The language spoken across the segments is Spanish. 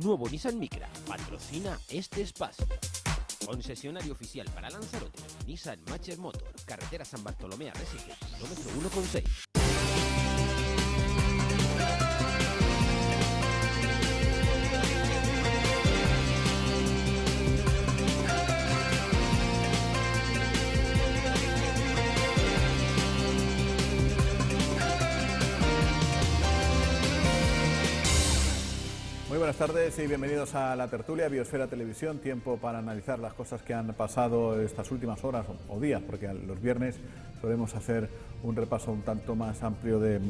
Nuevo Nissan Micra patrocina este espacio. Concesionario oficial para Lanzarote, Nissan Matcher Motor, carretera San Bartolomé a Recife, kilómetro 1,6. Muy buenas tardes y bienvenidos a la tertulia Biosfera Televisión, tiempo para analizar las cosas que han pasado estas últimas horas o días, porque los viernes solemos hacer un repaso un tanto más amplio de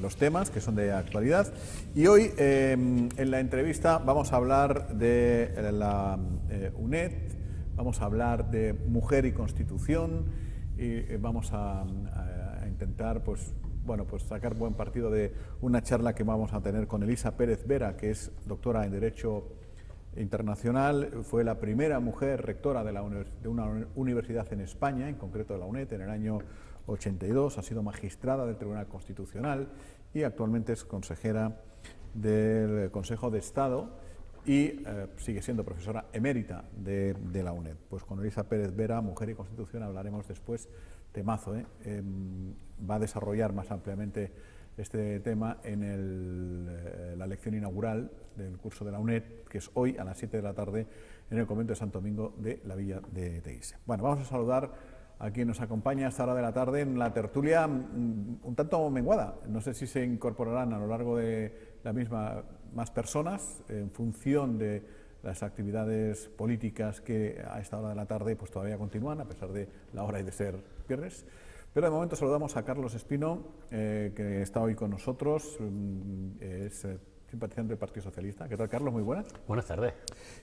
los temas que son de actualidad. Y hoy en la entrevista vamos a hablar de la UNED, vamos a hablar de mujer y constitución y vamos a intentar pues sacar buen partido de una charla que vamos a tener con Elisa Pérez Vera, que es doctora en Derecho Internacional, fue la primera mujer rectora de una universidad en España, en concreto de la UNED, en el año 82, ha sido magistrada del Tribunal Constitucional y actualmente es consejera del Consejo de Estado y sigue siendo profesora emérita de la UNED. Pues con Elisa Pérez Vera, Mujer y Constitución, hablaremos después. Temazo, va a desarrollar más ampliamente este tema en la lección inaugural del curso de la UNED, que es hoy a las 7 de la tarde en el convento de Santo Domingo de la Villa de Teguise. Bueno, vamos a saludar a quien nos acompaña a esta hora de la tarde en la tertulia un tanto menguada. No sé si se incorporarán a lo largo de la misma más personas en función de las actividades políticas que a esta hora de la tarde pues todavía continúan, a pesar de la hora y de ser viernes. Pero de momento saludamos a Carlos Espino, que está hoy con nosotros, es simpatizante del Partido Socialista. ¿Qué tal, Carlos? Muy buenas. Buenas tardes.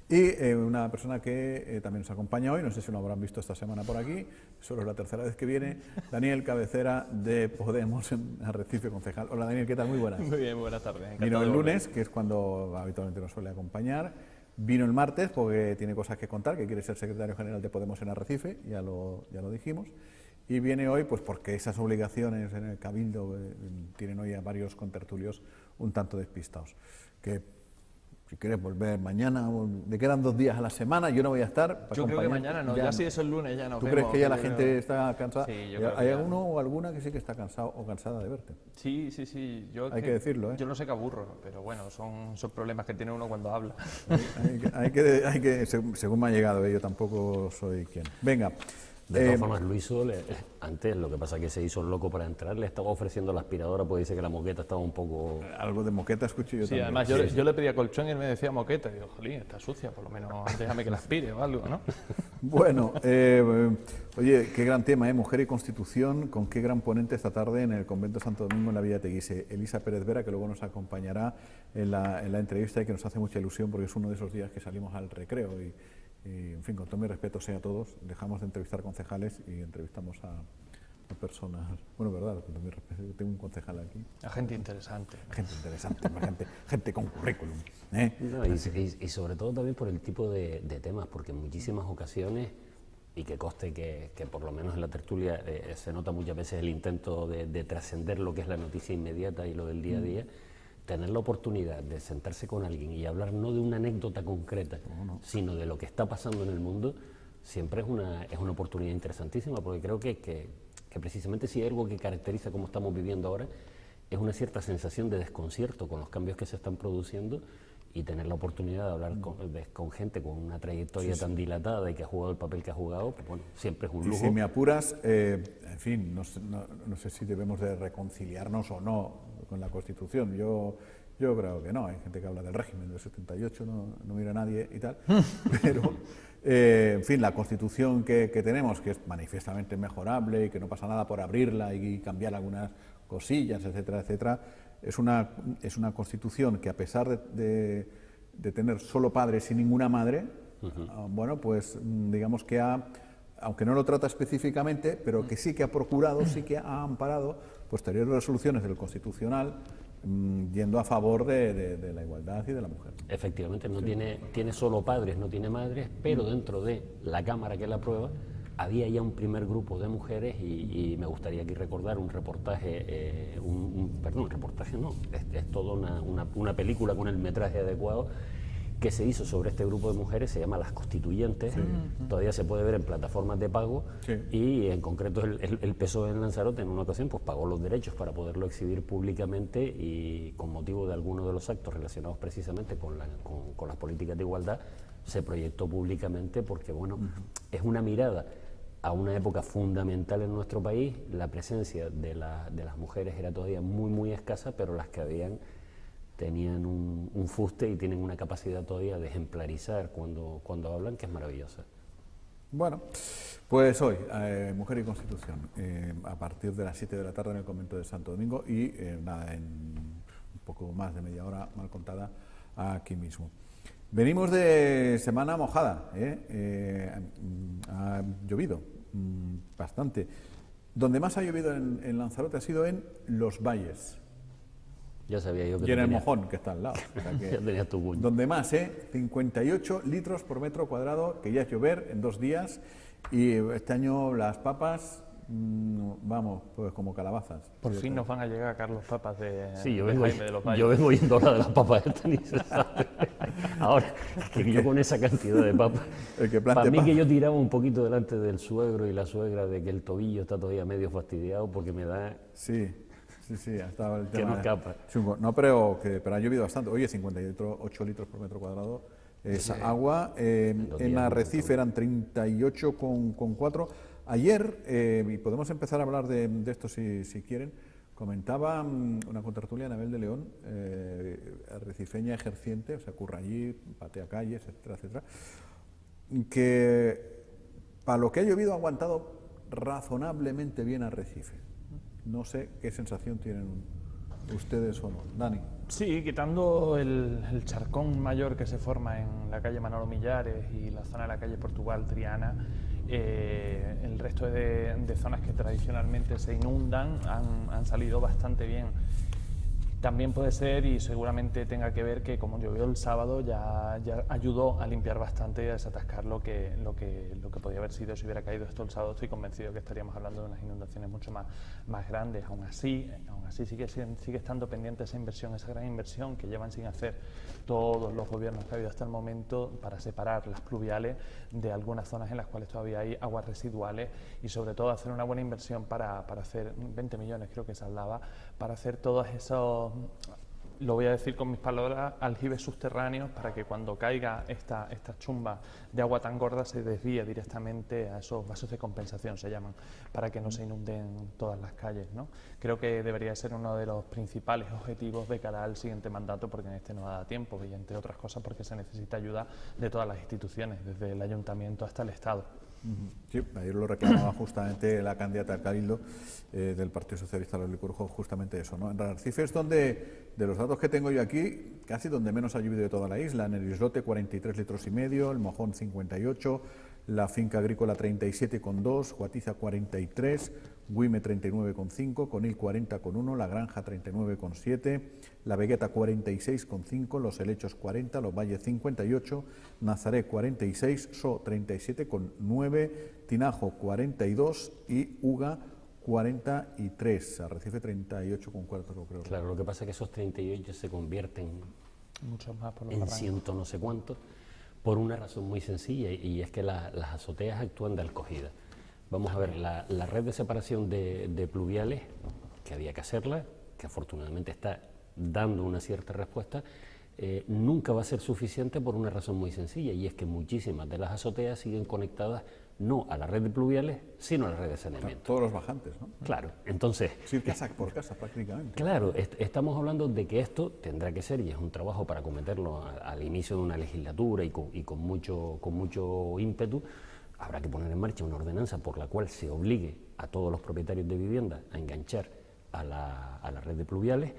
Y una persona que también nos acompaña hoy, no sé si lo habrán visto esta semana por aquí, solo es la tercera vez que viene, Daniel Cabecera de Podemos en Arrecife, concejal. Hola Daniel, ¿qué tal? Muy buenas. Muy bien, buenas tardes. Vino el lunes, que es cuando habitualmente nos suele acompañar. Vino el martes porque tiene cosas que contar, que quiere ser secretario general de Podemos en Arrecife, ya lo dijimos. Y viene hoy pues porque esas obligaciones en el Cabildo tienen hoy a varios contertulios un tanto despistados. Que si quieres volver mañana, le quedan 2 días a la semana, yo no voy a estar. Yo creo que mañana no, ya si eso el lunes ya nos vemos. ¿Tú crees que ya la gente está cansada? Sí, yo creo ¿Hay alguno o alguna que sí que está cansado o cansada de verte? Sí. Hay que decirlo, ¿eh? Yo no sé qué aburro, pero bueno, son problemas que tiene uno cuando habla. hay que según me ha llegado, yo tampoco soy quien. Venga. De todas formas, Luis antes, lo que pasa es que se hizo loco para entrar, le estaba ofreciendo la aspiradora, pues dice que la moqueta estaba un poco... Algo de moqueta escuché yo también. Además yo le pedía colchón y él me decía moqueta, y digo, jolín, está sucia, por lo menos déjame que la aspire o algo, ¿no? Bueno, oye, qué gran tema, Mujer y Constitución, con qué gran ponente esta tarde en el convento de Santo Domingo en la Villa de Teguise. Elisa Pérez Vera, que luego nos acompañará en la entrevista y que nos hace mucha ilusión porque es uno de esos días que salimos al recreo y en fin, con todo mi respeto sea a todos, dejamos de entrevistar concejales y entrevistamos a personas, bueno, verdad, con todo mi respeto, tengo un concejal aquí. A gente interesante. Gente con currículum. No, y sobre todo también por el tipo de temas, porque en muchísimas ocasiones, y que conste que por lo menos en la tertulia se nota muchas veces el intento de trascender lo que es la noticia inmediata y lo del día a día, tener la oportunidad de sentarse con alguien y hablar no de una anécdota concreta, sino de lo que está pasando en el mundo, siempre es una oportunidad interesantísima, porque creo que precisamente si hay algo que caracteriza cómo estamos viviendo ahora, es una cierta sensación de desconcierto con los cambios que se están produciendo y tener la oportunidad de hablar con gente con una trayectoria tan dilatada y que ha jugado el papel que ha jugado, pues bueno, siempre es un lujo. Y si me apuras, en fin, no sé si debemos de reconciliarnos o no con la Constitución. Yo creo que no. Hay gente que habla del régimen del 78, no mira a nadie y tal. Pero, en fin, la Constitución que tenemos, que es manifiestamente mejorable y que no pasa nada por abrirla y cambiar algunas cosillas, etcétera, etcétera, es una Constitución que, a pesar de tener solo padres y ninguna madre, bueno, pues digamos que aunque no lo trata específicamente, pero que sí que ha procurado, sí que ha amparado posteriores resoluciones del Constitucional yendo a favor de la igualdad y de la mujer. Efectivamente, no tiene solo padres, no tiene madres, pero dentro de la Cámara que la aprueba, había ya un primer grupo de mujeres y me gustaría aquí recordar un reportaje, perdón, un reportaje no, es toda una película con el metraje adecuado que se hizo sobre este grupo de mujeres, se llama Las Constituyentes, todavía se puede ver en plataformas de pago, y en concreto el PSOE en Lanzarote en una ocasión pues pagó los derechos para poderlo exhibir públicamente, y con motivo de algunos de los actos relacionados precisamente con las políticas de igualdad se proyectó públicamente porque bueno, es una mirada a una época fundamental en nuestro país. La presencia de las mujeres era todavía muy escasa, pero las que habían tenían un fuste y tienen una capacidad todavía de ejemplarizar cuando hablan, que es maravillosa. Bueno, pues hoy, Mujer y Constitución, a partir de las 7 de la tarde en el convento de Santo Domingo y nada, en un poco más de media hora mal contada aquí mismo. Venimos de semana mojada, ha llovido bastante. Donde más ha llovido en Lanzarote ha sido en Los Valles. Ya sabía yo que y en el Mojón, que está al lado. O sea que ya tenías tu cuña. Donde más, 58 litros por metro cuadrado, que ya es llover en 2 días. Y este año las papas, vamos, pues como calabazas. Por fin nos van a llegar, Carlos, papas de Jaime de los Valles. Yo vengo yendo ahora de las papas estas, ni se sabe. Ahora, es que yo con esa cantidad de papas, para mí que yo tiraba un poquito delante del suegro y la suegra de que el tobillo está todavía medio fastidiado porque me da... Sí, ha estado el tema. Que no escapa. No, pero ha llovido bastante. Oye, 58 litros por metro cuadrado es agua. En Arrecife eran 38,4. Ayer, y podemos empezar a hablar de esto si quieren, comentaba una contertulia en Abel de León, arrecifeña ejerciente, o sea, curra allí, patea calles, etcétera, que para lo que ha llovido ha aguantado razonablemente bien Arrecife. No sé qué sensación tienen ustedes o no. Dani. Sí, quitando el charcón mayor que se forma en la calle Manolo Millares y la zona de la calle Portugal, Triana, el resto de zonas que tradicionalmente se inundan han salido bastante bien. También puede ser, y seguramente tenga que ver, que como llovió el sábado ya ayudó a limpiar bastante y a desatascar lo que podía haber sido si hubiera caído esto el sábado. Estoy convencido que estaríamos hablando de unas inundaciones mucho más grandes. Aún así sigue estando pendiente esa inversión, esa gran inversión que llevan sin hacer todos los gobiernos que ha habido hasta el momento para separar las pluviales de algunas zonas en las cuales todavía hay aguas residuales, y sobre todo hacer una buena inversión para hacer 20 millones, creo que se hablaba, para hacer todos esos, lo voy a decir con mis palabras, aljibes subterráneos, para que cuando caiga esta chumba de agua tan gorda se desvíe directamente a esos vasos de compensación, se llaman, para que no se inunden todas las calles, ¿no? Creo que debería ser uno de los principales objetivos de cara al siguiente mandato, porque en este no da tiempo, y entre otras cosas porque se necesita ayuda de todas las instituciones, desde el ayuntamiento hasta el Estado. Sí, ayer lo reclamaba justamente la candidata al Cabildo del Partido Socialista, Loli Corujo, justamente eso, ¿no? En Arrecife es donde, de los datos que tengo yo aquí, casi donde menos ha llovido de toda la isla. En el Islote 43 litros y medio, el Mojón 58, la Finca Agrícola 37,2, Guatiza 43, Güime 39,5, Conil 40,1, La Granja 39,7, La Vegueta 46,5, Los Helechos 40, Los Valles 58, Nazaré 46, So 37,9, Tinajo 42 y Uga 43, Arrecife 38,4 creo. Claro, lo que pasa es que esos 38 se convierten muchos más por en ciento no sé cuántos, por una razón muy sencilla, y es que las azoteas actúan de acogida. Vamos a ver, la red de separación de pluviales, que había que hacerla, que afortunadamente está dando una cierta respuesta, nunca va a ser suficiente por una razón muy sencilla, y es que muchísimas de las azoteas siguen conectadas no a la red de pluviales, sino a la red de saneamiento. Todos los bajantes, ¿no? Claro, entonces... Sí, casa por casa prácticamente. Claro, estamos hablando de que esto tendrá que ser, y es un trabajo para acometerlo al inicio de una legislatura y con mucho ímpetu. Habrá que poner en marcha una ordenanza por la cual se obligue a todos los propietarios de vivienda a enganchar a la red de pluviales.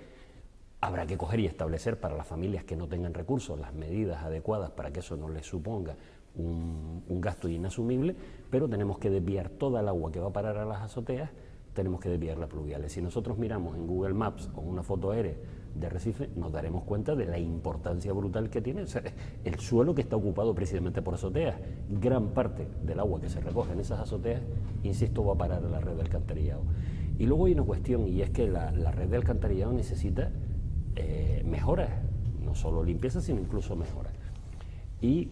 Habrá que coger y establecer para las familias que no tengan recursos las medidas adecuadas para que eso no les suponga un gasto inasumible, pero tenemos que desviar toda el agua que va a parar a las azoteas, tenemos que desviar las pluviales. Si nosotros miramos en Google Maps o una foto aérea de Arrecife, nos daremos cuenta de la importancia brutal que tiene. O sea, el suelo que está ocupado precisamente por azoteas. Gran parte del agua que se recoge en esas azoteas, insisto, va a parar a la red de alcantarillado. Y luego hay una cuestión, y es que la red de alcantarillado necesita mejoras, no solo limpieza, sino incluso mejoras. Y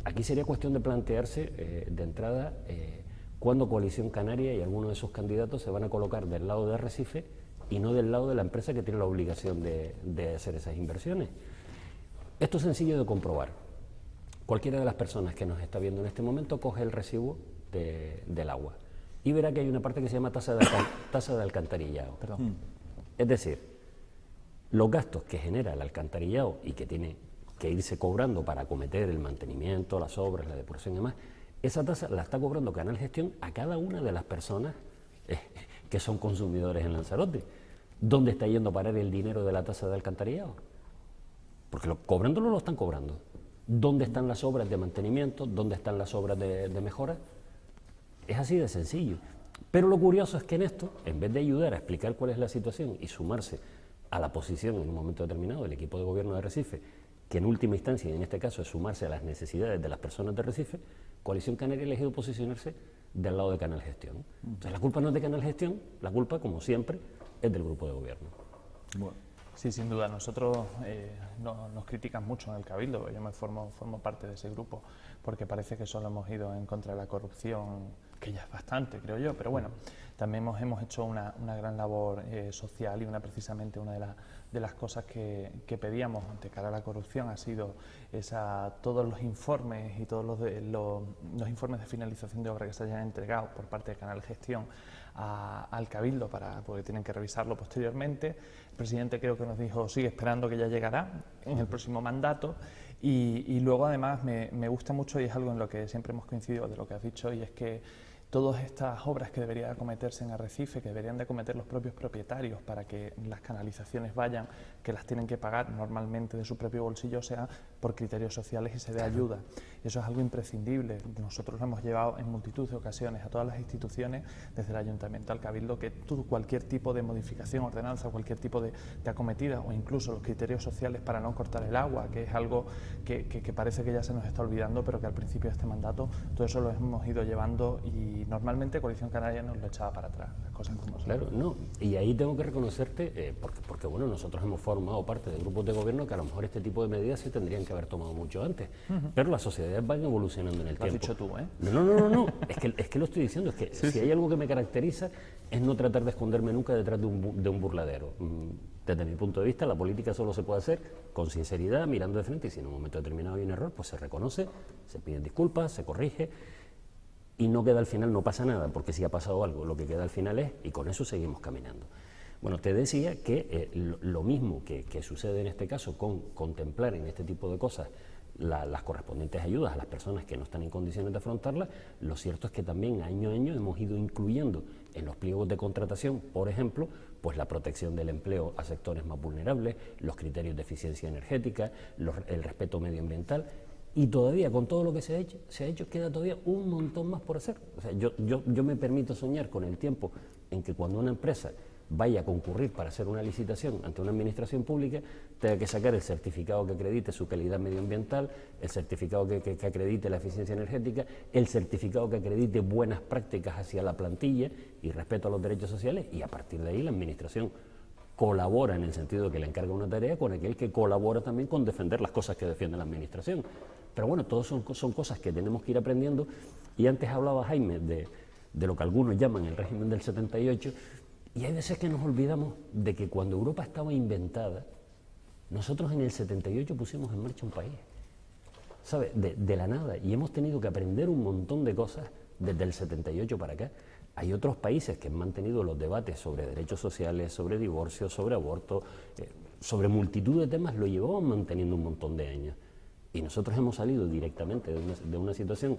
aquí sería cuestión de plantearse de entrada cuándo Coalición Canaria y algunos de sus candidatos se van a colocar del lado de Arrecife y no del lado de la empresa que tiene la obligación de hacer esas inversiones. Esto es sencillo de comprobar. Cualquiera de las personas que nos está viendo en este momento coge el recibo del agua y verá que hay una parte que se llama tasa de alcantarillado. Perdón. Es decir, los gastos que genera el alcantarillado y que tiene que irse cobrando para acometer el mantenimiento, las obras, la depuración y demás, esa tasa la está cobrando Canal Gestión a cada una de las personas que son consumidores en Lanzarote. ¿Dónde está yendo a parar el dinero de la tasa de alcantarillado? Porque cobrándolo lo están cobrando. ¿Dónde están las obras de mantenimiento? ¿Dónde están las obras de mejora? Es así de sencillo. Pero lo curioso es que en esto, en vez de ayudar a explicar cuál es la situación y sumarse a la posición en un momento determinado del equipo de gobierno de Arrecife, que en última instancia, y en este caso, es sumarse a las necesidades de las personas de Arrecife, Coalición Canaria ha elegido posicionarse del lado de Canal Gestión. Entonces, la culpa no es de Canal Gestión, la culpa, como siempre, es del grupo de gobierno. Bueno. Sí, sin duda. Nosotros nos critican mucho en el Cabildo. Yo formo parte de ese grupo porque parece que solo hemos ido en contra de la corrupción, que ya es bastante, creo yo, pero bueno, también hemos hecho una gran labor social y precisamente una de las cosas que pedíamos de cara a la corrupción ha sido todos los informes y todos los informes de finalización de obra que se hayan entregado por parte de Canal Gestión al Cabildo porque tienen que revisarlo posteriormente. El presidente creo que nos dijo sigue esperando que ya llegará en el próximo mandato y luego además me gusta mucho y es algo en lo que siempre hemos coincidido de lo que has dicho y es que todas estas obras que deberían acometerse en Arrecife, que deberían de acometer los propios propietarios para que las canalizaciones vayan, que las tienen que pagar normalmente de su propio bolsillo, sea por criterios sociales y se dé ayuda. Eso es algo imprescindible. Nosotros lo hemos llevado en multitud de ocasiones a todas las instituciones, desde el Ayuntamiento al Cabildo, que cualquier tipo de modificación, ordenanza, cualquier tipo de acometida o incluso los criterios sociales para no cortar el agua, que es algo que parece que ya se nos está olvidando, pero que al principio de este mandato todo eso lo hemos ido llevando y normalmente Coalición Canaria nos lo echaba para atrás, las cosas como son. Claro, no, y ahí tengo que reconocerte, porque bueno, nosotros hemos formado parte de grupos de gobierno que a lo mejor este tipo de medidas se tendrían que haber tomado mucho antes, pero las sociedades van evolucionando en el tiempo. Lo has dicho tú, ¿eh? No, es que lo estoy diciendo, es que si hay algo que me caracteriza es no tratar de esconderme nunca detrás de un burladero. Desde mi punto de vista, la política solo se puede hacer con sinceridad, mirando de frente, y si en un momento determinado hay un error, pues se reconoce, se piden disculpas, se corrige, y no queda al final, no pasa nada, porque si ha pasado algo, lo que queda al final es, y con eso seguimos caminando. Bueno, te decía que lo mismo que sucede en este caso con contemplar en este tipo de cosas las correspondientes ayudas a las personas que no están en condiciones de afrontarlas, lo cierto es que también año a año hemos ido incluyendo en los pliegos de contratación, por ejemplo, pues la protección del empleo a sectores más vulnerables, los criterios de eficiencia energética, el respeto medioambiental. Y todavía, con todo lo que se ha hecho, queda todavía un montón más por hacer. O sea, yo me permito soñar con el tiempo en que cuando una empresa vaya a concurrir para hacer una licitación ante una administración pública, tenga que sacar el certificado que acredite su calidad medioambiental, el certificado que acredite la eficiencia energética, el certificado que acredite buenas prácticas hacia la plantilla y respeto a los derechos sociales, y a partir de ahí la administración colabora en el sentido de que le encarga una tarea con aquel que colabora también con defender las cosas que defiende la administración. Pero bueno, todas son cosas que tenemos que ir aprendiendo, y antes hablaba Jaime de lo que algunos llaman el régimen del 78, y hay veces que nos olvidamos de que cuando Europa estaba inventada, nosotros en el 78 pusimos en marcha un país, ¿sabes? De la nada, y hemos tenido que aprender un montón de cosas desde el 78 para acá. Hay otros países que han mantenido los debates sobre derechos sociales, sobre divorcio, sobre aborto, sobre multitud de temas, lo llevaban manteniendo un montón de años. Y nosotros hemos salido directamente de una situación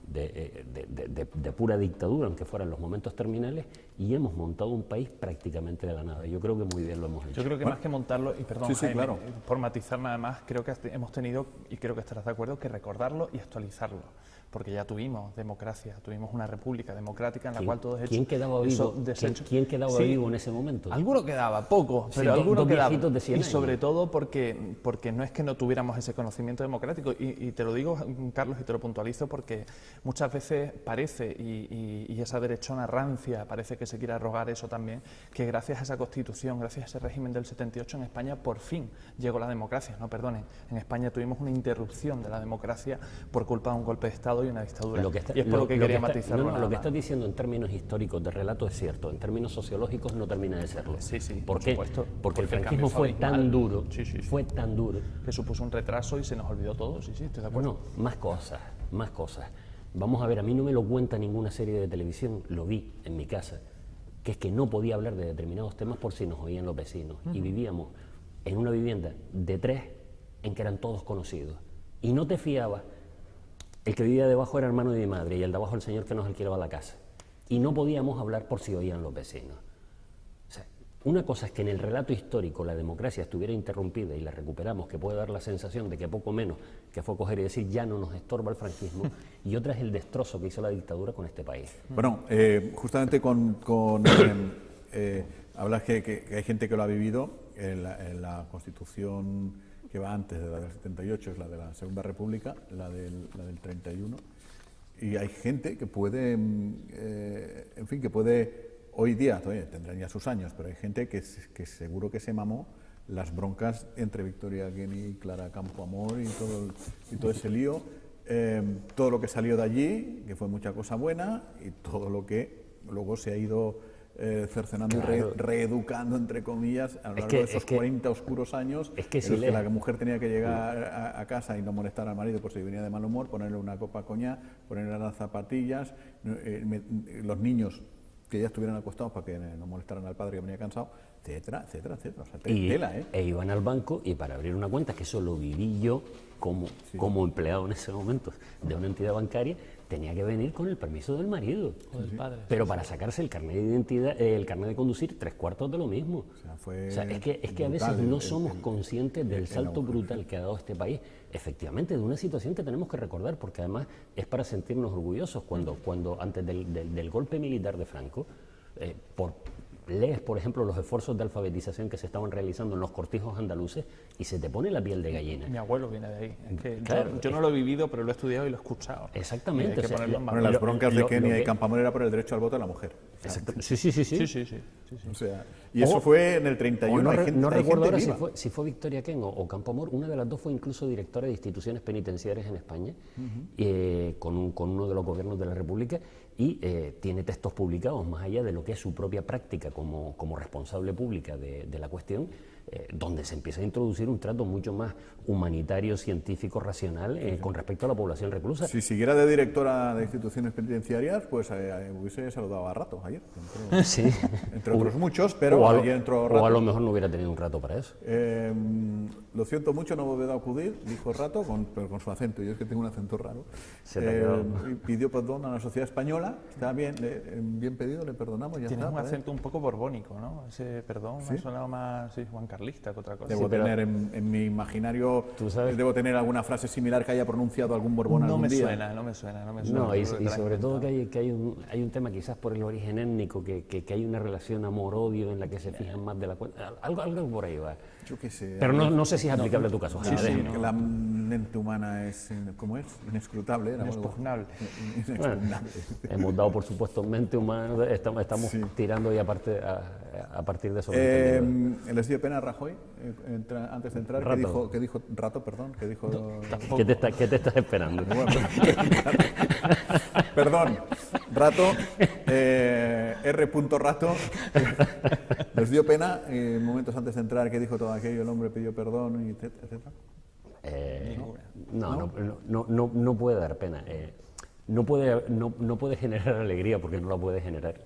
de pura dictadura, aunque fueran los momentos terminales, y hemos montado un país prácticamente de la nada. Yo creo que muy bien lo hemos hecho. Yo creo que más que montarlo, y perdón, sí, Jaime, claro, por matizar nada más, creo que hemos tenido, y creo que estarás de acuerdo, que recordarlo y actualizarlo. porque ya tuvimos democracia, tuvimos una república democrática en la cual todos ¿Quién quedaba vivo? ¿Quién quedaba vivo en ese momento? Alguno quedaba, poco, pero sí, alguno quedaba. De 100 y años. sobre todo porque no es que no tuviéramos ese conocimiento democrático, y te lo digo, Carlos, y te lo puntualizo, porque muchas veces parece, y esa derechona rancia parece que se quiere arrogar eso también, que gracias a esa Constitución, gracias a ese régimen del 78 en España por fin llegó la democracia. No, perdonen, en España tuvimos una interrupción de la democracia por culpa de un golpe de Estado y una dictadura. Y es por lo que quería matizarlo. Lo que estás diciendo en términos históricos de relato es cierto, en términos sociológicos no termina de serlo. Sí, ¿Por qué? supuesto, porque el franquismo fue tan duro, fue tan duro, que supuso un retraso y se nos olvidó todo. Sí, estoy de acuerdo. No, más cosas. Vamos a ver, a mí no me lo cuenta ninguna serie de televisión, lo vi en mi casa, que es que no podía hablar de determinados temas por si nos oían los vecinos. Y vivíamos en una vivienda de 3 en que eran todos conocidos. Y no te fiabas. El que vivía debajo era hermano de mi madre y el de abajo el señor que nos alquilaba la casa. Y no podíamos hablar por si oían los vecinos. O sea, una cosa es que en el relato histórico la democracia estuviera interrumpida y la recuperamos, que puede dar la sensación de que poco menos que fue coger y decir ya no nos estorba el franquismo, y otra es el destrozo que hizo la dictadura con este país. Bueno, justamente hablas que hay gente que lo ha vivido en la Constitución que va antes de la del 78, es la de la Segunda República, la del 31, y hay gente que puede, en fin, que puede, hoy día, todavía tendrán ya sus años, pero hay gente que seguro que se mamó las broncas entre Victoria Gueni y Clara Campoamor y todo ese lío, todo lo que salió de allí, que fue mucha cosa buena, y todo lo que luego se ha ido cercenando, claro, y reeducando, entre comillas, a lo largo de esos 40 oscuros años, en los que la mujer tenía que llegar a casa y no molestar al marido por si venía de mal humor, ponerle una copa coñac, ponerle las zapatillas, los niños que ya estuvieran acostados para que no molestaran al padre que venía cansado, etcétera, etcétera, etcétera. O sea, tela, ¿eh? E iban al banco y para abrir una cuenta, que eso lo viví yo como empleado en ese momento de una entidad bancaria, tenía que venir con el permiso del marido, o del padre. Pero para sacarse el carnet de identidad, el carnet de conducir, 3/4 de lo mismo. O sea, es que a veces no somos conscientes del salto brutal que ha dado este país, efectivamente, de una situación que tenemos que recordar, porque además es para sentirnos orgullosos cuando antes del golpe militar de Franco, lees, por ejemplo, los esfuerzos de alfabetización que se estaban realizando en los cortijos andaluces y se te pone la piel de gallina. Mi abuelo viene de ahí. Es que claro, yo no lo he vivido, pero lo he estudiado y lo he escuchado. Exactamente. Bueno, las broncas de Kenia y Campoamor era por el derecho al voto de la mujer. Sí. O sea, y eso fue en el 31. No recuerdo ahora si fue Victoria Ken o Campoamor. Una de las dos fue incluso directora de instituciones penitenciarias en España, con uno de los gobiernos de la República, y tiene textos publicados, más allá de lo que es su propia práctica como responsable pública de la cuestión, donde se empieza a introducir un trato mucho más humanitario, científico, racional con respecto a la población reclusa. Si siguiera de directora de instituciones penitenciarias, pues hubiese saludado a Rato ayer. Entre otros muchos, pero ayer entró Rato. O a lo mejor no hubiera tenido un rato para eso. Lo siento mucho, no volverá a acudir, dijo Rato, pero con su acento. Yo es que tengo un acento raro. Pidió perdón a la sociedad española. Está bien, bien pedido, le perdonamos. Ya Tienes está, un acento un poco borbónico, ¿no? Ese perdón me ha sonado más Juan Carlista que otra cosa. Debo tener en mi imaginario, debo tener alguna frase similar que haya pronunciado algún Borbón algún día. No me suena. No, y sobre todo que hay un tema, quizás por el origen étnico, que hay una relación amor-odio en la que se fijan más de la cuenta. Algo por ahí va. Yo qué sé. Pero no sé si es aplicable a tu caso. Sí, la mente humana es, ¿cómo es? Inescrutable. Inexpugnable. Bueno, hemos dado, por supuesto, mente humana, estamos tirando y a partir de eso. Les dio pena a Rajoy, antes de entrar, que dijo Rato, que dijo... ¿Qué te estás esperando? Bueno, perdón, Rato, R. Rato, les dio pena momentos antes de entrar, que dijo todo aquello, el hombre pidió perdón, etcétera. No puede dar pena. No puede generar alegría porque no la puede generar.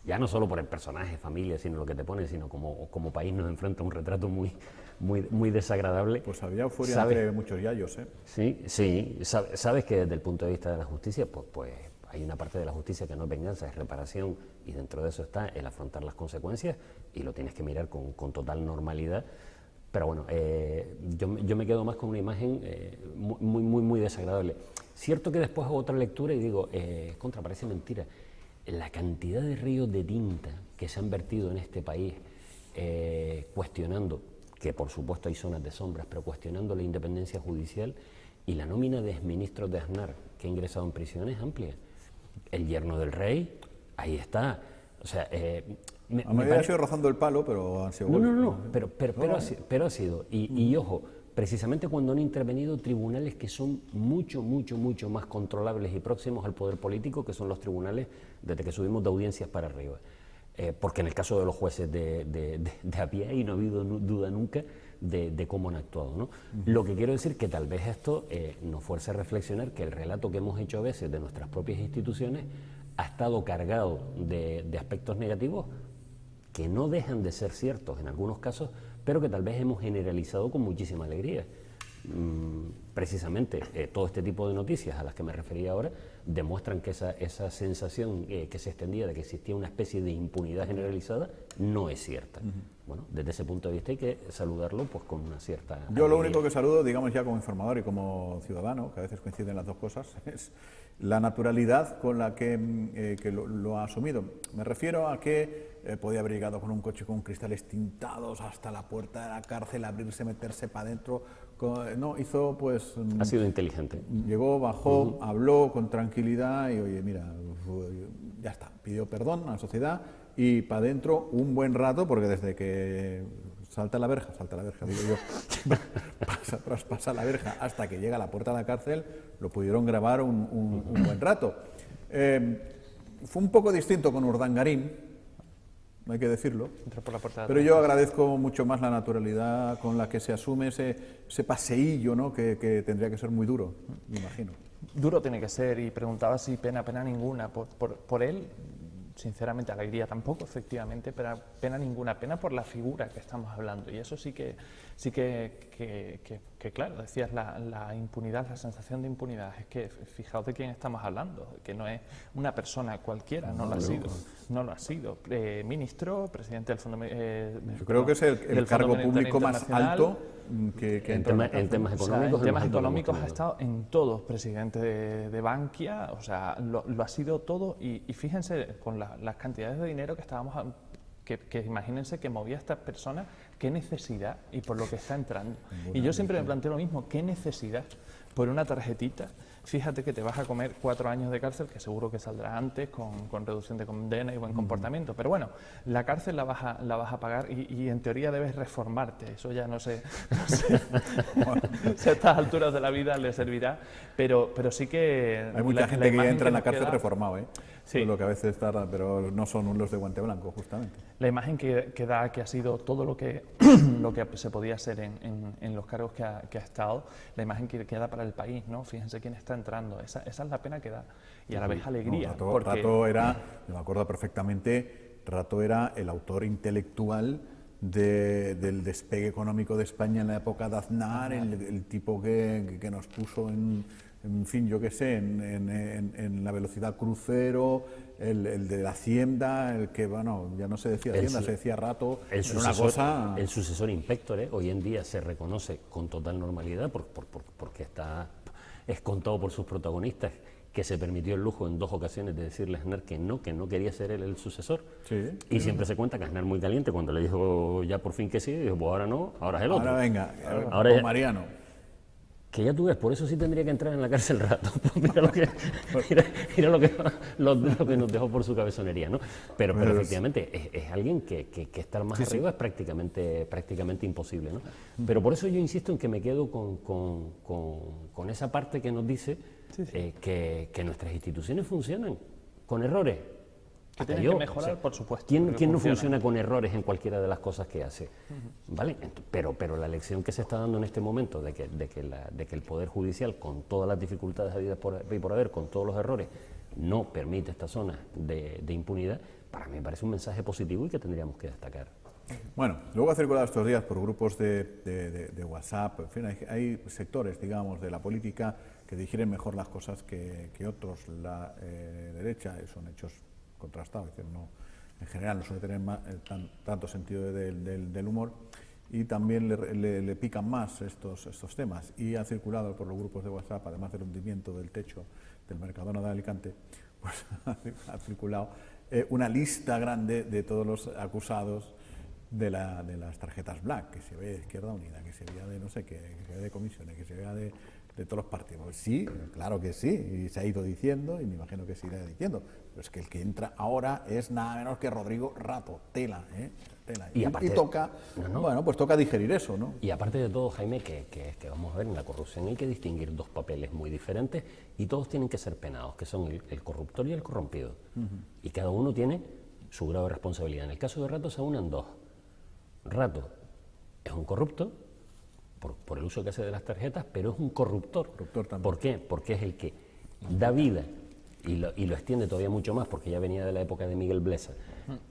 Ya no solo por el personaje, familia, sino lo que te pone, sino como país nos enfrenta a un retrato muy desagradable. Pues había euforia entre muchos yayos, ¿eh? Sí. Sabes que desde el punto de vista de la justicia, pues hay una parte de la justicia que no es venganza, es reparación, y dentro de eso está el afrontar las consecuencias, y lo tienes que mirar con total normalidad. Pero bueno, yo me quedo más con una imagen muy desagradable. Cierto que después hago otra lectura y digo, parece mentira. La cantidad de ríos de tinta que se han vertido en este país cuestionando, que por supuesto hay zonas de sombras, pero cuestionando la independencia judicial y la nómina de exministros de Aznar que ha ingresado en prisión es amplia. El yerno del rey, ahí está. O sea, a medida ha sido rozando el palo, pero han sido... Pero ha sido. Y ojo, precisamente cuando han intervenido tribunales que son mucho más controlables y próximos al poder político, que son los tribunales desde que subimos de audiencias para arriba. Porque en el caso de los jueces de a pie, y no ha habido duda nunca de cómo han actuado, ¿no? Lo que quiero decir que tal vez esto nos fuerce a reflexionar que el relato que hemos hecho a veces de nuestras propias instituciones ha estado cargado de aspectos negativos que no dejan de ser ciertos en algunos casos, pero que tal vez hemos generalizado con muchísima alegría. Precisamente todo este tipo de noticias a las que me refería ahora demuestran que esa sensación que se extendía de que existía una especie de impunidad generalizada no es cierta. Bueno, desde ese punto de vista hay que saludarlo pues con una cierta Yo alegría. lo único que saludo, digamos ya como informador y como ciudadano, que a veces coinciden las dos cosas, es la naturalidad con la que lo ha asumido. Me refiero a que podía haber llegado con un coche con cristales tintados hasta la puerta de la cárcel, abrirse, meterse para adentro. No, hizo pues... Ha sido inteligente. Llegó, bajó, habló con tranquilidad y oye, mira, ya está, pidió perdón a la sociedad y para adentro un buen rato, porque desde que salta la verja, digo yo, traspasa la verja hasta que llega a la puerta de la cárcel, lo pudieron grabar un buen rato. Fue un poco distinto con Urdangarín, hay que decirlo, Por la puerta de pero atrás. yo agradezco mucho más la naturalidad con la que se asume ese paseillo, ¿no? que tendría que ser muy duro, me imagino. Duro tiene que ser, y preguntaba si pena ninguna por él. Sinceramente, alegría tampoco, efectivamente, pero pena ninguna, pena por la figura que estamos hablando. Y eso sí que claro, decías la impunidad, la sensación de impunidad. Es que fijaos de quién estamos hablando, que no es una persona cualquiera, no lo ha sido. Ministro, presidente del Fondo... Yo creo que es el cargo público más alto que en temas económicos. En temas económicos ha estado en todos, presidente de Bankia, o sea, lo ha sido todo, y fíjense con las cantidades de dinero que estábamos... Que imagínense que movía a estas personas, qué necesidad y por lo que está entrando. Y yo siempre me planteo lo mismo, qué necesidad por una tarjetita. Fíjate que te vas a comer 4 años de cárcel, que seguro que saldrá antes con reducción de condena y buen comportamiento. Pero bueno, la cárcel la vas a pagar y en teoría debes reformarte. Eso ya no sé si a estas alturas de la vida le servirá, pero sí que... Hay mucha gente que entra en la cárcel queda, reformado, ¿eh? Sí. Lo que a veces tarda, pero no son los de guante blanco, justamente. La imagen que da, que ha sido todo lo que se podía hacer en los cargos que ha estado, la imagen que da para el país, ¿no? Fíjense quién está entrando, esa es la pena que da, y a la vez alegría. Rato era, me acuerdo perfectamente, Rato era el autor intelectual del despegue económico de España en la época de Aznar, el tipo que nos puso en fin, yo qué sé, en la velocidad crucero, el de la Hacienda, el que, bueno, ya no se decía Hacienda, se decía Rato, el sucesor, sucesor Inspector, hoy en día se reconoce con total normalidad porque es contado por sus protagonistas, que se permitió el lujo en 2 ocasiones de decirle a Aznar que no quería ser él el sucesor. Sí. Y siempre se cuenta que Aznar muy caliente, cuando le dijo ya por fin que sí, dijo, pues ahora no, ahora es el otro. Ahora venga, ahora o Mariano. Que ya tú ves, por eso sí tendría que entrar en la cárcel Rato. Mira lo que nos dejó por su cabezonería, ¿no? Pero efectivamente es alguien que estar más arriba es prácticamente imposible, ¿no? Pero por eso yo insisto en que me quedo con esa parte que nos dice que nuestras instituciones funcionan con errores. Que tienen que mejorar, por supuesto. ¿Quién no funciona con errores en cualquiera de las cosas que hace? ¿Vale? Pero la lección que se está dando en este momento de que el Poder Judicial, con todas las dificultades habidas por haber, con todos los errores, no permite esta zona de impunidad, para mí me parece un mensaje positivo y que tendríamos que destacar. Bueno, luego ha circulado estos días por grupos de WhatsApp, en fin, hay sectores, digamos, de la política que digieren mejor las cosas que otros. La derecha, son hechos contrastados, es decir, no, en general no suele tener tanto sentido del humor. y también le pican más estos temas. Y ha circulado por los grupos de WhatsApp, además del hundimiento del techo del Mercadona de Alicante, pues ha circulado una lista grande de todos los acusados de las tarjetas Black, que se ve de Izquierda Unida, que se vea de no sé qué, que se vea de comisiones, que se vea de todos los partidos. Pues sí, claro que sí, y se ha ido diciendo, y me imagino que se irá diciendo, pero es que el que entra ahora es nada menos que Rodrigo Rato, tela. Y toca, bueno, pues toca digerir eso, ¿no? Y aparte de todo, Jaime, que vamos a ver, en la corrupción hay que distinguir dos papeles muy diferentes y todos tienen que ser penados, que son el corruptor y el corrompido. Y cada uno tiene su grado de responsabilidad. En el caso de Rato se unen dos. Rato es un corrupto por el uso que hace de las tarjetas, pero es un corruptor. ¿Por qué? Porque es el que da vida y lo extiende todavía mucho más, porque ya venía de la época de Miguel Blesa.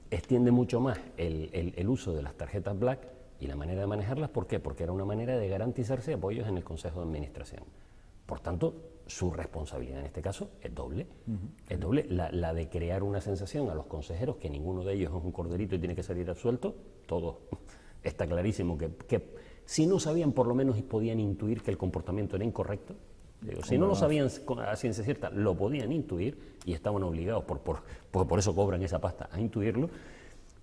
Extiende mucho más el uso de las tarjetas Black y la manera de manejarlas. ¿Por qué? Porque era una manera de garantizarse apoyos en el Consejo de Administración. Por tanto, su responsabilidad en este caso es doble. Es doble la de crear una sensación a los consejeros que ninguno de ellos es un corderito y tiene que salir absuelto. Todo está clarísimo que si no sabían, por lo menos podían intuir que el comportamiento era incorrecto. Digo, si no lo sabían a ciencia cierta, lo podían intuir y estaban obligados, por eso cobran esa pasta, a intuirlo.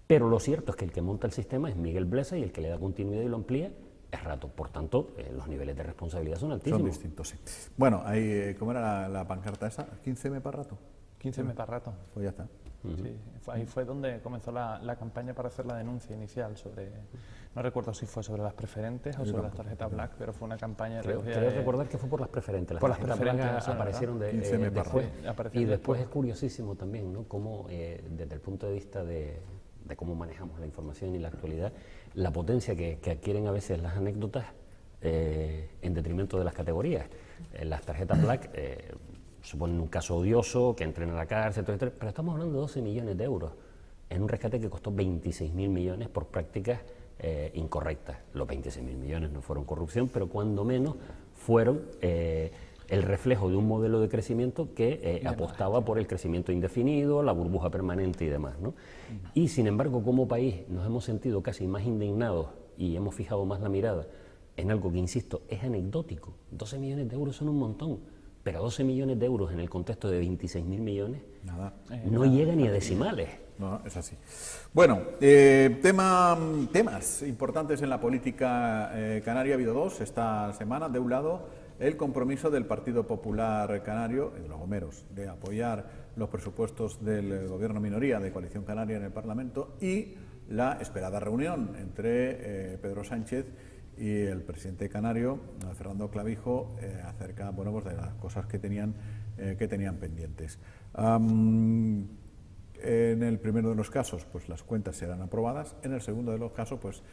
Pero lo cierto es que el que monta el sistema es Miguel Blesa y el que le da continuidad y lo amplía es Rato. Por tanto, los niveles de responsabilidad son altísimos. Son distintos, sí. Bueno, ahí, ¿cómo era la pancarta esa? ¿15M para Rato? 15M para Rato. Pues ya está. Sí, ahí fue donde comenzó la campaña para hacer la denuncia inicial sobre, no recuerdo si fue sobre las preferentes o sobre las tarjetas Black, pero fue una campaña... Creo recordar que fue por las preferentes. Por las preferentes aparecieron después. Y después es curiosísimo también, ¿no? Cómo desde el punto de vista de cómo manejamos la información y la actualidad, la potencia que adquieren a veces las anécdotas en detrimento de las categorías. Las tarjetas Black suponen un caso odioso, que entren a la cárcel, etc. Pero estamos hablando de 12 millones de euros en un rescate que costó 26.000 millones por prácticas incorrectas. Los 26.000 millones no fueron corrupción, pero cuando menos fueron el reflejo de un modelo de crecimiento que apostaba por el crecimiento indefinido, la burbuja permanente y demás, ¿no? Y sin embargo, como país nos hemos sentido casi más indignados y hemos fijado más la mirada en algo que, insisto, es anecdótico. 12 millones de euros son un montón. Pero 12 millones de euros en el contexto de 26.000 millones no llega ni a decimales. No, es así. Bueno, temas importantes en la política canaria. Ha habido dos esta semana. De un lado, el compromiso del Partido Popular Canario, de los gomeros, de apoyar los presupuestos del gobierno minoría de Coalición Canaria en el Parlamento, y la esperada reunión entre Pedro Sánchez y el presidente canario, Fernando Clavijo, acerca, bueno, pues de las cosas que tenían pendientes. En el primero de los casos, pues las cuentas serán aprobadas. En el segundo de los casos, pues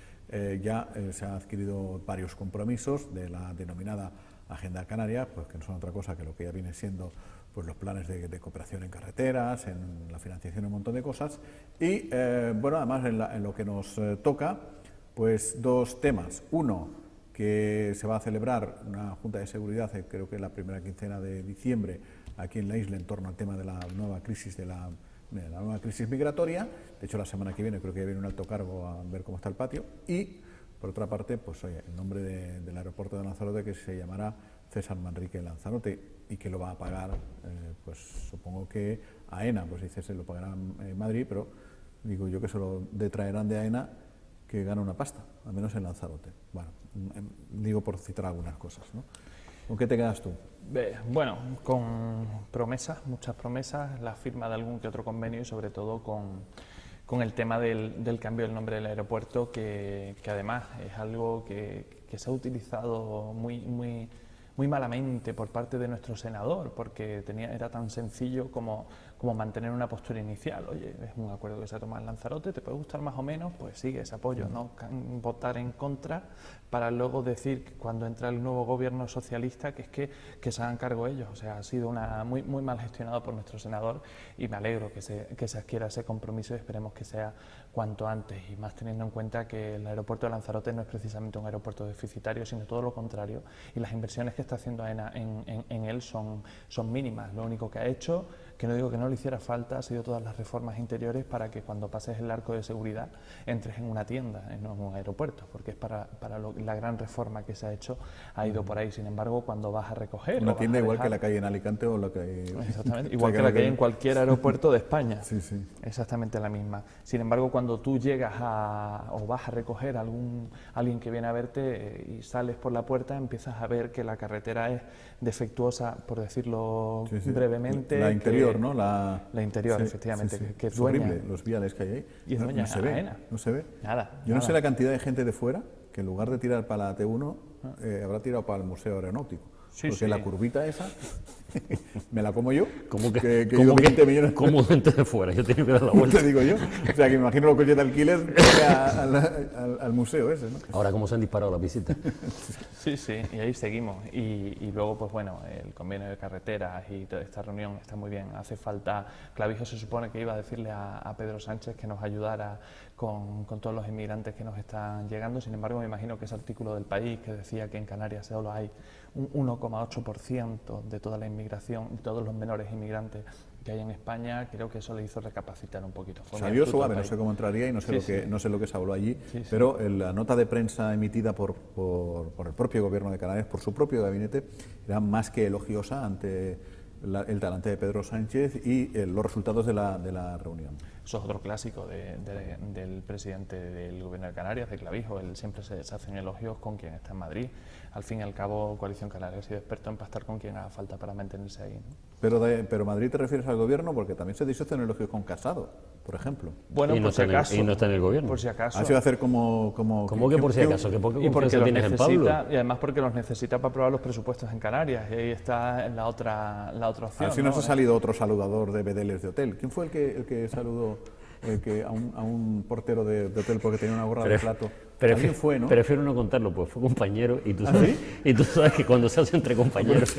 ya se han adquirido varios compromisos de la denominada Agenda Canaria, pues que no son otra cosa que lo que ya viene siendo pues los planes de cooperación en carreteras, en la financiación, un montón de cosas. Y bueno, además en lo que nos toca, pues dos temas. Uno, que se va a celebrar una Junta de Seguridad, creo que la primera quincena de diciembre, aquí en la isla, en torno al tema de la nueva crisis nueva crisis migratoria. De hecho, la semana que viene creo que ya viene un alto cargo a ver cómo está el patio. Y, por otra parte, pues oye, el nombre del aeropuerto de Lanzarote, que se llamará César Manrique Lanzarote, y que lo va a pagar, pues supongo que AENA, pues dice se lo pagará en Madrid, pero digo yo que se lo detraerán de AENA, que gana una pasta, al menos en Lanzarote. Bueno, digo por citar algunas cosas, ¿no? ¿Con qué te quedas tú? Bueno, con promesas, muchas promesas, la firma de algún que otro convenio y sobre todo con el tema del cambio del nombre del aeropuerto, que además es algo que se ha utilizado muy malamente por parte de nuestro senador, porque era tan sencillo como mantener una postura inicial. Oye, es un acuerdo que se ha tomado en Lanzarote, te puede gustar más o menos, pues sigue ese apoyo, no votar en contra para luego decir que cuando entra el nuevo gobierno socialista que se hagan cargo ellos. O sea, ha sido muy mal gestionado por nuestro senador, y me alegro que se adquiera ese compromiso y esperemos que sea cuanto antes, y más teniendo en cuenta que el aeropuerto de Lanzarote no es precisamente un aeropuerto deficitario, sino todo lo contrario, y las inversiones que está haciendo AENA en él son mínimas. Lo único que ha hecho, que no digo que no le hiciera falta, ha sido todas las reformas interiores para que cuando pases el arco de seguridad entres en una tienda, no en un aeropuerto, porque es la gran reforma que se ha hecho, ha ido por ahí. Sin embargo, cuando vas a recoger... Una tienda igual que la que hay en Alicante o la que hay... Exactamente, igual que la que hay en cualquier aeropuerto de España. Sí, sí. Exactamente la misma. Sin embargo, cuando tú llegas o vas a recoger a alguien que viene a verte y sales por la puerta, empiezas a ver que la carretera es defectuosa, por decirlo brevemente. La interior, ¿no? La interior, sí, efectivamente, sí, sí. que es horrible, dueña. los viales que hay ahí. Y es dueña, no se ve, AENA. no se ve. Nada. Yo no sé la cantidad de gente de fuera que en lugar de tirar para la T1 habrá tirado para el Museo Aeronáutico. Sí, porque sí. la curvita esa me la como yo. ¿Cómo que he ido 20 millones. como gente de fuera? Yo tengo que dar la vuelta. Te digo yo. O sea, que me imagino los coches de alquiler al museo ese, ¿no? Ahora, ¿cómo se han disparado las visitas? Sí, sí, y ahí seguimos. Y luego, pues bueno, el convenio de carreteras y toda esta reunión está muy bien. Hace falta, Clavijo se supone que iba a decirle a Pedro Sánchez que nos ayudara con todos los inmigrantes que nos están llegando. Sin embargo, me imagino que ese artículo del País que decía que en Canarias solo hay un 1,8% de toda la inmigración, de todos los menores inmigrantes que hay en España, creo que eso le hizo recapacitar un poquito. Salió suave, no sé cómo entraría y no sé lo que se habló allí, pero la nota de prensa emitida por el propio gobierno de Canarias, por su propio gabinete, era más que elogiosa ante el talante de Pedro Sánchez y los resultados de la reunión. Eso es otro clásico del presidente del gobierno de Canarias, de Clavijo. Él siempre se hacen elogios con quien está en Madrid. Al fin y al cabo, Coalición Canaria ha sido experto en pastar con quien haga falta para mantenerse ahí, ¿no? Pero Madrid te refieres al gobierno porque también se disocian elogios con Casado, por ejemplo. Bueno, no por si acaso. y no está en el gobierno. Por si acaso. Ha sido hacer como ¿Cómo que por si acaso? ¿Qué poca Y porque confianza los tienes en Pablo? necesita, y además porque los necesita para aprobar los presupuestos en Canarias. Y ahí está la otra opción. Así nos ha salido otro saludador de bedeles de hotel. ¿Quién fue el que saludó a un portero de hotel porque tenía una gorra de plato? Alguien fue, ¿no? Prefiero no contarlo, pues fue compañero y tú sabes que cuando se hace entre compañeros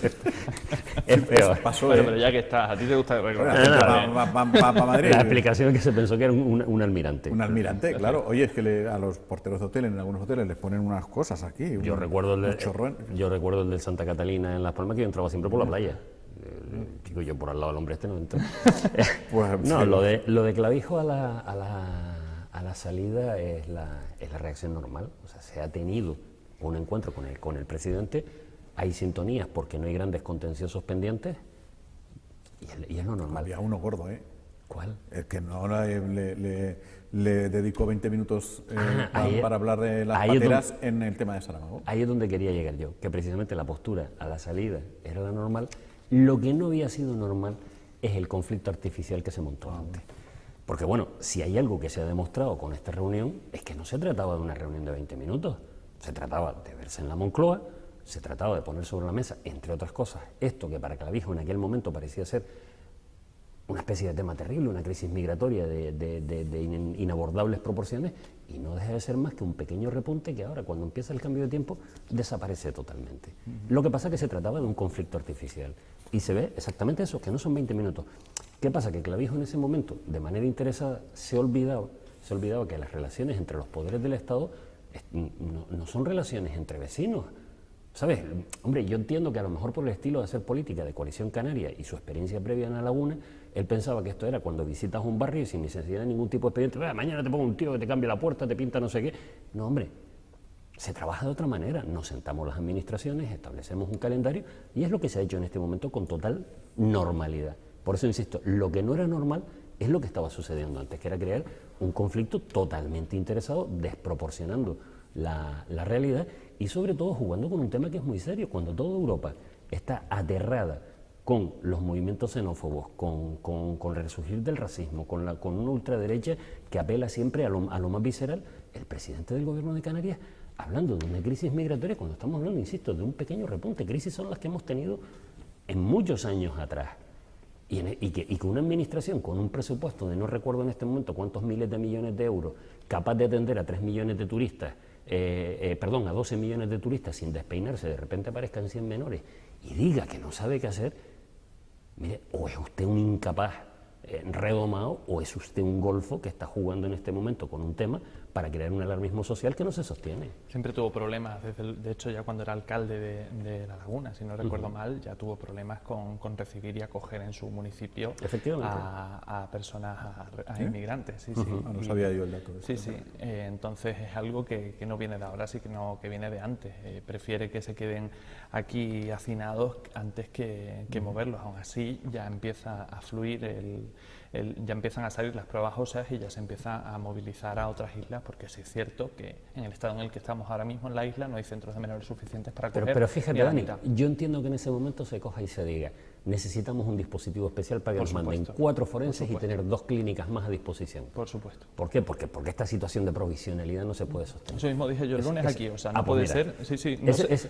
es peor. Pasó, pero ya que estás, a ti te gusta recordar. Para Madrid. La explicación es que se pensó que era un almirante. Un almirante, claro. Oye, es que a los porteros de hotel, en algunos hoteles, les ponen unas cosas aquí. Yo recuerdo el del Santa Catalina en Las Palmas, que yo entraba siempre por la playa. Digo yo, por al lado del hombre este no entro. Pues, no, sí. lo de Clavijo a la salida es la reacción normal. O sea, se ha tenido un encuentro con el presidente, hay sintonías porque no hay grandes contenciosos pendientes y es lo normal. Había uno gordo, ¿eh? ¿Cuál? El que no le dedicó 20 minutos para hablar de las pateras en el tema de Saramago. Ahí es donde quería llegar yo, que precisamente la postura a la salida era la normal. Lo que no había sido normal es el conflicto artificial que se montó antes. Porque bueno, si hay algo que se ha demostrado con esta reunión, es que no se trataba de una reunión de 20 minutos. Se trataba de verse en la Moncloa, se trataba de poner sobre la mesa, entre otras cosas, esto que para Clavijo en aquel momento parecía ser una especie de tema terrible, una crisis migratoria de inabordables proporciones, y no deja de ser más que un pequeño repunte que ahora, cuando empieza el cambio de tiempo, desaparece totalmente. Lo que pasa es que se trataba de un conflicto artificial, y se ve exactamente eso, que no son 20 minutos. ¿Qué pasa? Que Clavijo en ese momento, de manera interesada, se olvidaba que las relaciones entre los poderes del Estado no son relaciones entre vecinos. ¿Sabes? Hombre, yo entiendo que a lo mejor por el estilo de hacer política de Coalición Canaria y su experiencia previa en La Laguna, él pensaba que esto era cuando visitas un barrio y sin necesidad de ningún tipo de expediente, mañana te pongo un tío que te cambia la puerta, te pinta no sé qué. No, hombre, se trabaja de otra manera. Nos sentamos las administraciones, establecemos un calendario y es lo que se ha hecho en este momento con total normalidad. Por eso insisto, lo que no era normal es lo que estaba sucediendo antes, que era crear un conflicto totalmente interesado, desproporcionando la realidad y sobre todo jugando con un tema que es muy serio. Cuando toda Europa está aterrada con los movimientos xenófobos, con el resurgir del racismo, con una ultraderecha que apela siempre a lo más visceral, el presidente del gobierno de Canarias, hablando de una crisis migratoria, cuando estamos hablando, insisto, de un pequeño repunte, crisis son las que hemos tenido en muchos años atrás, y que una administración con un presupuesto de no recuerdo en este momento cuántos miles de millones de euros, capaz de atender a 3 millones de turistas, a 12 millones de turistas sin despeinarse, de repente aparezcan 100 menores y diga que no sabe qué hacer, mire, o es usted un incapaz redomado, o es usted un golfo que está jugando en este momento con un tema para crear un alarmismo social que no se sostiene. Siempre tuvo problemas, de hecho ya cuando era alcalde de La Laguna, si no recuerdo mal, ya tuvo problemas con recibir y acoger en su municipio a personas, a inmigrantes. Sí, sí. No sabía yo el dato. Sí, sí. Entonces es algo que no viene de ahora, sí que viene de antes. Prefiere que se queden aquí hacinados antes que moverlos. Aún así ya empieza a fluir ya empiezan a salir las pruebas óseas y ya se empieza a movilizar a otras islas, porque sí es cierto que en el estado en el que estamos ahora mismo en la isla no hay centros de menores suficientes para acoger. Pero fíjate, Dani, yo entiendo que en ese momento se coja y se diga, necesitamos un dispositivo especial para que nos manden 4 forenses y tener 2 clínicas más a disposición. Por supuesto. ¿Por qué? Porque esta situación de provisionalidad no se puede sostener. Eso mismo dije yo el lunes aquí, o sea, no puede ser. Sí, sí.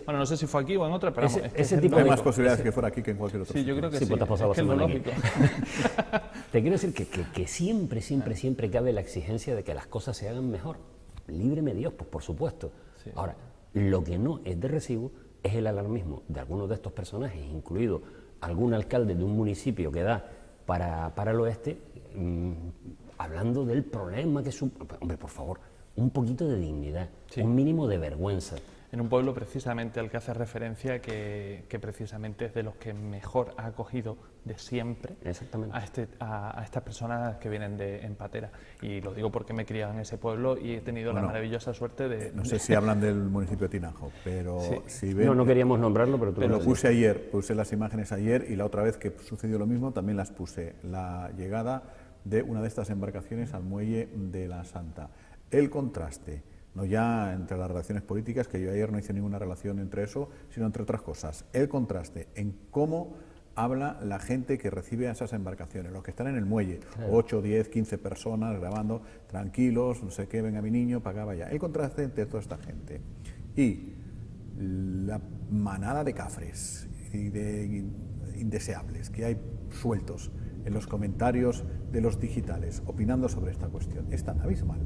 Bueno, no sé si fue aquí o en otra, pero ese tipo hay más posibilidades que fuera aquí que en cualquier otro. Sí, yo creo que sí. Pues te has pasado la semana aquí. Te quiero decir que siempre cabe la exigencia de que las cosas se hagan mejor. Líbreme Dios, pues por supuesto. Sí. Ahora, lo que no es de recibo es el alarmismo de algunos de estos personajes, incluido algún alcalde de un municipio que da para el oeste, hablando del problema que es Hombre, por favor, un poquito de dignidad, un mínimo de vergüenza. En un pueblo precisamente al que hace referencia, que precisamente es de los que mejor ha acogido de siempre a estas personas que vienen en patera. Y lo digo porque me he criado en ese pueblo y he tenido la maravillosa suerte de... No sé si hablan del municipio de Tinajo, pero si ven... No queríamos nombrarlo, pero tú lo puse ayer, puse las imágenes ayer, y la otra vez que sucedió lo mismo también las puse. La llegada de una de estas embarcaciones al muelle de la Santa. El contraste, no ya entre las relaciones políticas, que yo ayer no hice ninguna relación entre eso, sino entre otras cosas. El contraste en cómo habla la gente que recibe a esas embarcaciones, los que están en el muelle, 8, 10, 15 personas grabando, tranquilos, no sé qué, venga mi niño, para acá, vaya. El contraste entre toda esta gente y la manada de cafres y de indeseables que hay sueltos en los comentarios de los digitales opinando sobre esta cuestión es tan abismal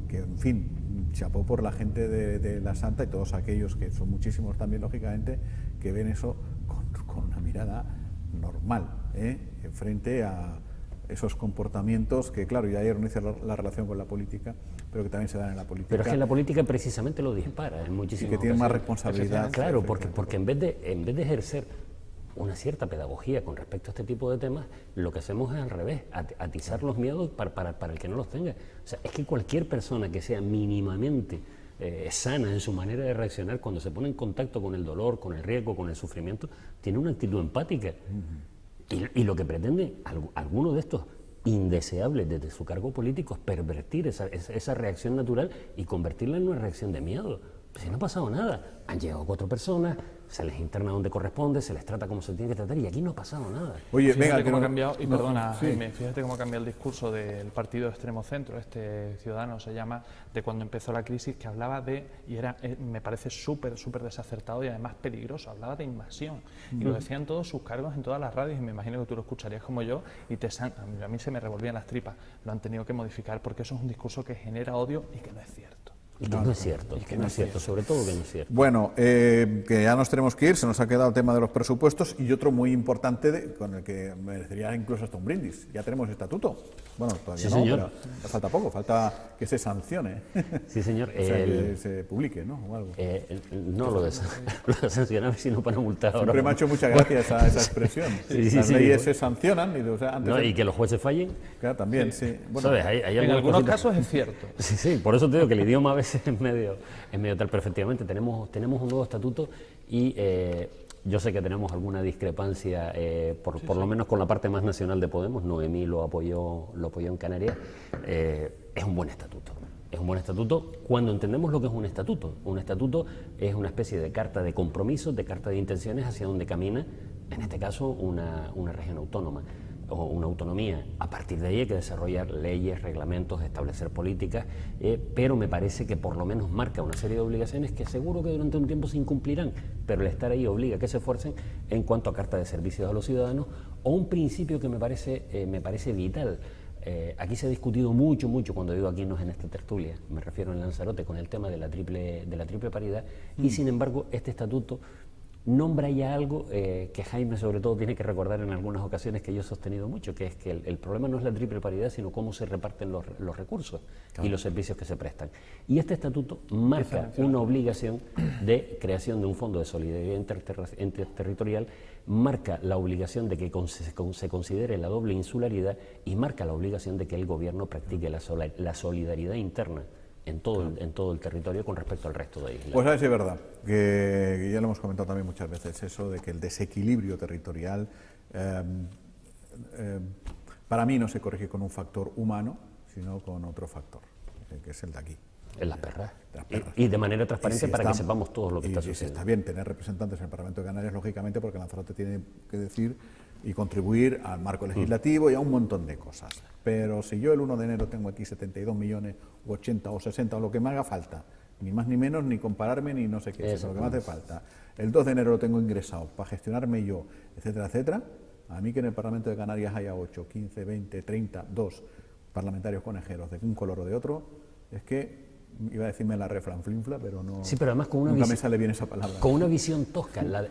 que, en fin, chapó por la gente de la Santa y todos aquellos, que son muchísimos también, lógicamente, que ven eso con una mirada normal, frente a esos comportamientos que, claro, yo ayer no hice la relación con la política, pero que también se dan en la política. Pero es que la política precisamente lo dispara en muchísimas y que tiene más responsabilidad. Claro, porque en vez de ejercer una cierta pedagogía con respecto a este tipo de temas, lo que hacemos es al revés, atizar los miedos para el que no los tenga. O sea, es que cualquier persona que sea mínimamente sana en su manera de reaccionar cuando se pone en contacto con el dolor, con el riesgo, con el sufrimiento, tiene una actitud empática. Y lo que pretende alguno de estos indeseables desde su cargo político es pervertir esa reacción natural y convertirla en una reacción de miedo. Si no ha pasado nada, han llegado 4 personas, se les interna donde corresponde, se les trata como se tiene que tratar y aquí no ha pasado nada. Oye, fíjate cómo ha cambiado, y perdona, Jaime, fíjate cómo ha cambiado el discurso del partido de extremo centro, este Ciudadanos se llama, de cuando empezó la crisis, que hablaba de, y me parece súper desacertado y además peligroso, hablaba de invasión. Y lo decían todos sus cargos en todas las radios, y me imagino que tú lo escucharías como yo, y a mí se me revolvían las tripas. Lo han tenido que modificar porque eso es un discurso que genera odio y que no es cierto. Y que no es cierto, sobre todo que no es cierto. Bueno, que ya nos tenemos que ir, se nos ha quedado el tema de los presupuestos y otro muy importante con el que merecería incluso hasta un brindis. Ya tenemos estatuto. Bueno, todavía no, señor. Pero falta poco, falta que se sancione. Sí, señor. O sea, que se publique, ¿no? O algo. No lo de sancionar, sino para multar. Siempre me ha hecho mucha gracia esa expresión. Las leyes se sancionan y que los jueces fallen. Claro, también, sí. Bueno, ¿sabes? Hay en algunos casos es cierto. Sí, por eso te digo que el idioma a veces es medio tal. Perfectivamente, tenemos un nuevo estatuto y yo sé que tenemos alguna discrepancia, por lo menos con la parte más nacional de Podemos. Noemí lo apoyó en Canarias. Es un buen estatuto. Es un buen estatuto cuando entendemos lo que es un estatuto. Un estatuto es una especie de carta de compromisos, de carta de intenciones hacia donde camina, en este caso, una región autónoma o una autonomía. A partir de ahí hay que desarrollar leyes, reglamentos, establecer políticas, pero me parece que por lo menos marca una serie de obligaciones que seguro que durante un tiempo se incumplirán, pero el estar ahí obliga a que se esfuercen en cuanto a carta de servicios a los ciudadanos, o un principio que me parece vital. Aquí se ha discutido mucho, cuando digo aquí no es en esta tertulia, me refiero en Lanzarote, con el tema de la triple paridad, y sin embargo este estatuto nombra ya algo que Jaime sobre todo tiene que recordar en algunas ocasiones, que yo he sostenido mucho, que es que el problema no es la triple paridad, sino cómo se reparten los recursos y los servicios que se prestan. Y este estatuto marca una obligación de creación de un fondo de solidaridad interterritorial, marca la obligación de que se considere la doble insularidad y marca la obligación de que el gobierno practique la solidaridad interna en todo el territorio con respecto al resto de islas. Pues a ver si es verdad, que ya lo hemos comentado también muchas veces, eso de que el desequilibrio territorial para mí no se corrige con un factor humano, sino con otro factor, que es el de aquí. En las perras. Y de manera transparente para que sepamos todos lo que está sucediendo. Está bien tener representantes en el Parlamento de Canarias, lógicamente, porque Lanzarote tiene que decir y contribuir al marco legislativo y a un montón de cosas. Pero si yo el 1 de enero tengo aquí 72 millones, o 80 o 60, o lo que me haga falta, ni más ni menos, ni compararme, ni no sé qué, es lo que me hace falta. El 2 de enero lo tengo ingresado para gestionarme yo, etcétera, etcétera. A mí que en el Parlamento de Canarias haya 8, 15, 20, 30, 2 parlamentarios conejeros de un color o de otro, es que iba a decirme la refranflinfla, pero no. Sí, pero además con una nunca me sale bien esa palabra. Con una visión tosca, la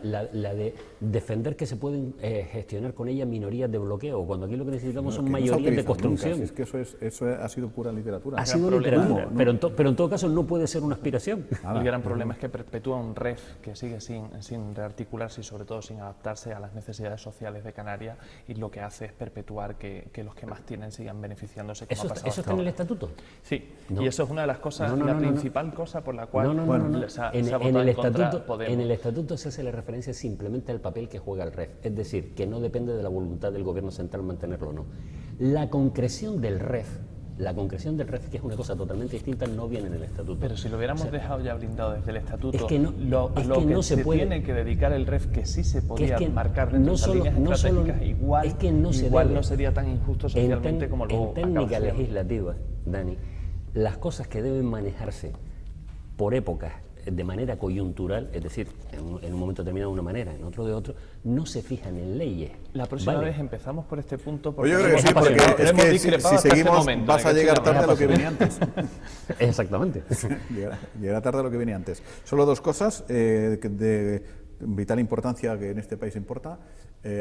de defender que se pueden gestionar con ella minorías de bloqueo, cuando aquí lo que necesitamos son mayorías de construcción. Nunca, es que eso ha sido pura literatura. Ha sido literatura, pero en todo caso no puede ser una aspiración. El gran problema es que perpetúa un REF que sigue sin rearticularse y sobre todo sin adaptarse a las necesidades sociales de Canarias, y lo que hace es perpetuar que los que más tienen sigan beneficiándose, como ha pasado ¿Eso está en el estatuto? Sí, no. Y eso es una de las cosas, la principal cosa por la cual se ha en votado el en contra estatuto, Podemos. en el estatuto se hace la referencia simplemente al papel que juega el REF, es decir, que no depende de la voluntad del gobierno central mantenerlo o no. La concreción del REF, que es una cosa totalmente distinta, no viene en el estatuto. Pero si lo hubiéramos dejado ya blindado desde el estatuto, es que no se puede. Tiene que dedicar el REF, que sí se podía marcar dentro de esas líneas estratégicas, igual no sería tan injusto socialmente como luego en técnica legislativa, Dani, las cosas que deben manejarse por épocas de manera coyuntural, es decir, en un momento determinado de una manera, en otro de otro, no se fijan en leyes. La próxima vez empezamos por este punto. Pues yo creo que sí, porque es que si seguimos vas a llegar tarde a lo que venía antes. Exactamente. Llegará tarde a lo que venía antes. Solo dos cosas de vital importancia que en este país importa.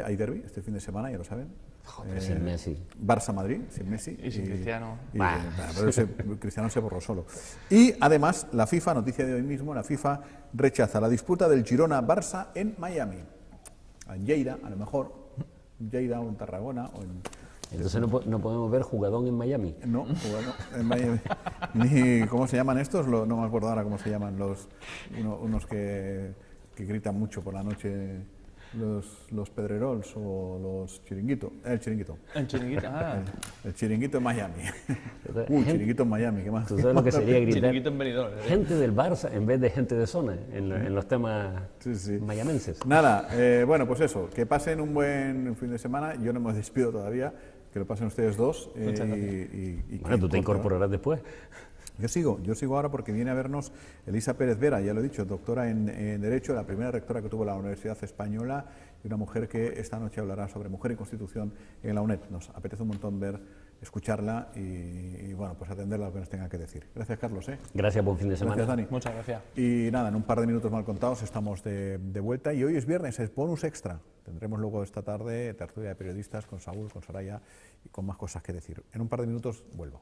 Hay derbi este fin de semana, ya lo saben. Joder, sin Messi. Barça-Madrid, sin Messi. Y sin Cristiano. Pero Cristiano se borró solo. Y además, la FIFA, noticia de hoy mismo, la FIFA rechaza la disputa del Girona-Barça en Miami. En Lleida, a lo mejor. Lleida o en Tarragona o en... Entonces no podemos ver jugadón en Miami. No, bueno, en Miami. Ni, ¿cómo se llaman estos? No me acuerdo ahora cómo se llaman unos que gritan mucho por la noche. Los Pedrerols o los Chiringuito. El Chiringuito. El Chiringuito, el Chiringuito en Miami. Chiringuito en Miami, ¿qué más? ¿Tú sabes lo que sería gritar? Chiringuito en Benidorm. Gente del Barça en vez de gente de zona en los temas mayamenses. Nada, bueno, pues eso, que pasen un buen fin de semana. Yo no me despido todavía, que lo pasen ustedes dos. Bueno, tú te incorporarás después. Yo sigo ahora porque viene a vernos Elisa Pérez Vera, ya lo he dicho, doctora en Derecho, la primera rectora que tuvo la Universidad Española, y una mujer que esta noche hablará sobre mujer y constitución en la UNED. Nos apetece un montón escucharla y bueno, pues atenderla a lo que nos tenga que decir. Gracias, Carlos. Gracias, buen fin de semana. Gracias, Dani. Muchas gracias. Y nada, en un par de minutos mal contados estamos de vuelta, y hoy es viernes, es bonus extra. Tendremos luego esta tarde tertulia de periodistas con Saúl, con Soraya y con más cosas que decir. En un par de minutos vuelvo.